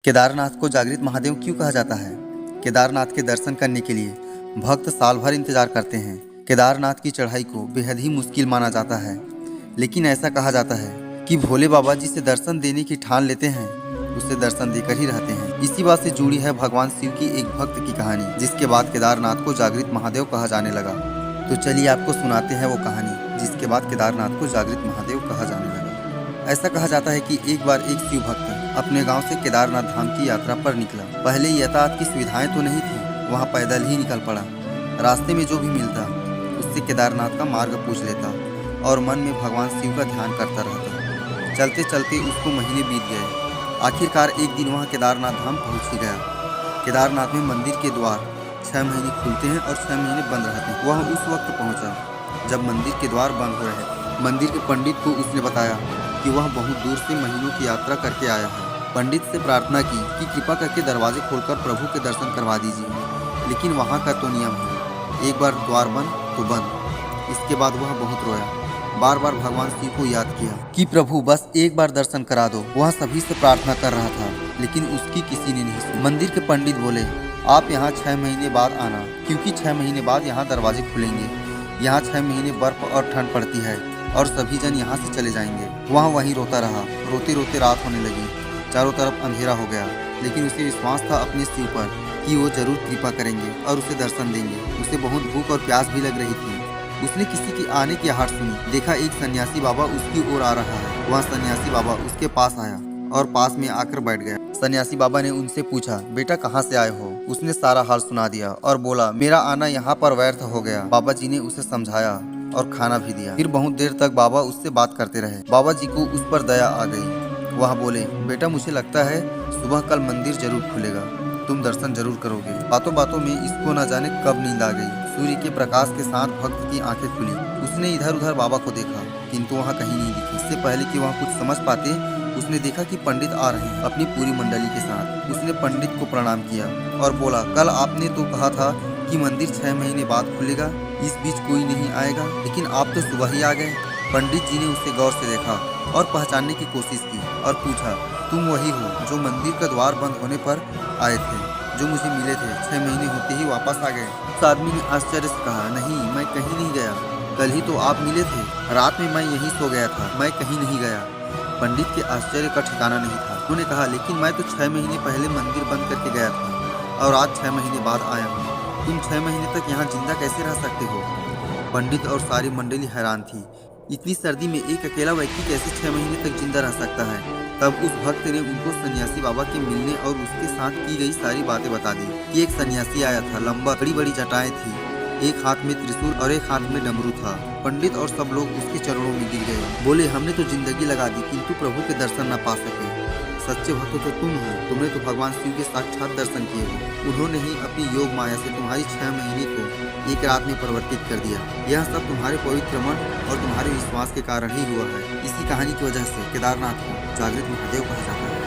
केदारनाथ को जागृत महादेव क्यों कहा जाता है? केदारनाथ के दर्शन करने के लिए भक्त साल भर इंतजार करते हैं। केदारनाथ की चढ़ाई को बेहद ही मुश्किल माना जाता है, लेकिन ऐसा कहा जाता है कि भोले बाबा जिसे दर्शन देने की ठान लेते हैं उसे दर्शन देकर ही रहते हैं। इसी बात से जुड़ी है भगवान शिव की एक भक्त की कहानी, जिसके बाद केदारनाथ को जागृत महादेव कहा जाने लगा। तो चलिए आपको सुनाते हैं वो कहानी जिसके बाद केदारनाथ को जागृत महादेव कहा जाने लगा। ऐसा कहा जाता है कि एक बार एक शिव भक्त अपने गांव से केदारनाथ धाम की यात्रा पर निकला। पहले यातायात की सुविधाएं तो नहीं थी, वहां पैदल ही निकल पड़ा। रास्ते में जो भी मिलता उससे केदारनाथ का मार्ग पूछ लेता और मन में भगवान शिव का ध्यान करता रहता। चलते चलते उसको महीने बीत गए। आखिरकार एक दिन वहाँ केदारनाथ धाम पहुँच ही गया। केदारनाथ में मंदिर के द्वार 6 महीने खुलते हैं और 6 महीने बंद रहते हैं। वह उस वक्त पहुँचा जब मंदिर के द्वार बंद हो रहे। मंदिर के पंडित को उसने बताया कि वह बहुत दूर से महीनों की यात्रा करके आया है। पंडित से प्रार्थना की कि कृपा करके दरवाजे खोलकर प्रभु के दर्शन करवा दीजिए, लेकिन वहाँ का तो नियम है, एक बार द्वार बंद तो बंद। इसके बाद वह बहुत रोया, बार बार भगवान शिव को याद किया कि प्रभु बस एक बार दर्शन करा दो। वह सभी से प्रार्थना कर रहा था, लेकिन उसकी किसी ने नहीं सुनी। मंदिर के पंडित बोले, आप यहाँ 6 महीने बाद आना, क्योंकि 6 महीने बाद यहाँ दरवाजे खुलेंगे। यहाँ 6 महीने बर्फ और ठंड पड़ती है और सभी जन यहाँ से चले जाएंगे। वह वहीं रोता रहा। रोते रोते रात होने लगी, चारों तरफ अंधेरा हो गया, लेकिन उसे विश्वास था अपने शिव पर कि वो जरूर कृपा करेंगे और उसे दर्शन देंगे। उसे बहुत भूख और प्यास भी लग रही थी। उसने किसी की आने की आहट सुनी। देखा एक सन्यासी बाबा उसकी ओर आ रहा है। वह सन्यासी बाबा उसके पास आया और पास में आकर बैठ गया। सन्यासी बाबा ने उनसे पूछा, बेटा कहाँ से आए हो? उसने सारा हाल सुना दिया और बोला, मेरा आना यहाँ पर व्यर्थ हो गया। बाबा जी ने उसे समझाया और खाना भी दिया। फिर बहुत देर तक बाबा उससे बात करते रहे। बाबा जी को उस पर दया आ गई। वह बोले, बेटा मुझे लगता है सुबह कल मंदिर जरूर खुलेगा, तुम दर्शन जरूर करोगे। बातों बातों में इसको न जाने कब नींद आ गई। सूर्य के प्रकाश के साथ भक्त की आंखें खुली। उसने इधर उधर बाबा को देखा, किंतु वहाँ कहीं नहीं दिखे। इससे पहले कि वह कुछ समझ पाते, उसने देखा कि पंडित आ रहे हैं अपनी पूरी मंडली के साथ। उसने पंडित को प्रणाम किया और बोला, कल आपने तो कहा था कि मंदिर 6 महीने बाद खुलेगा, इस बीच कोई नहीं आएगा, लेकिन आप तो सुबह ही आ गए। पंडित जी ने उसे गौर से देखा और पहचानने की कोशिश की और पूछा, तुम वही हो जो मंदिर का द्वार बंद होने पर आए थे, जो मुझे मिले थे? 6 महीने होते ही वापस आ गए। उस आदमी ने आश्चर्य से कहा, नहीं, मैं कहीं नहीं गया। कल ही तो आप मिले थे। रात में मैं यहीं सो गया था, मैं कहीं नहीं गया। पंडित के आश्चर्य का ठिकाना नहीं था। उन्होंने कहा, लेकिन मैं तो 6 महीने पहले मंदिर बंद करके गया था और आज 6 महीने बाद आया हूँ। तुम 6 महीने तक यहाँ जिंदा कैसे रह सकते हो? पंडित और सारी मंडली हैरान थी। इतनी सर्दी में एक अकेला व्यक्ति कैसे 6 महीने तक जिंदा रह सकता है? तब उस भक्त ने उनको सन्यासी बाबा के मिलने और उसके साथ की गई सारी बातें बता दी कि एक सन्यासी आया था, लंबा, बड़ी बड़ी जटाएं थी, एक हाथ में त्रिशूल और एक हाथ में डमरू था। पंडित और सब लोग उसके चरणों में गिर गए। बोले, हमने तो जिंदगी लगा दी, किंतु प्रभु के दर्शन न पा सके। सच्चे भक्त तो तुम हो, तुमने तो भगवान शिव के साक्षात दर्शन किए हो। उन्होंने ही अपनी योग माया से तुम्हारी 6 महीने को एक रात में परिवर्तित कर दिया। यह सब तुम्हारे पवित्र मन और तुम्हारे विश्वास के कारण ही हुआ है। इसी कहानी की वजह से केदारनाथ को जागृत महादेव कहा जाता है।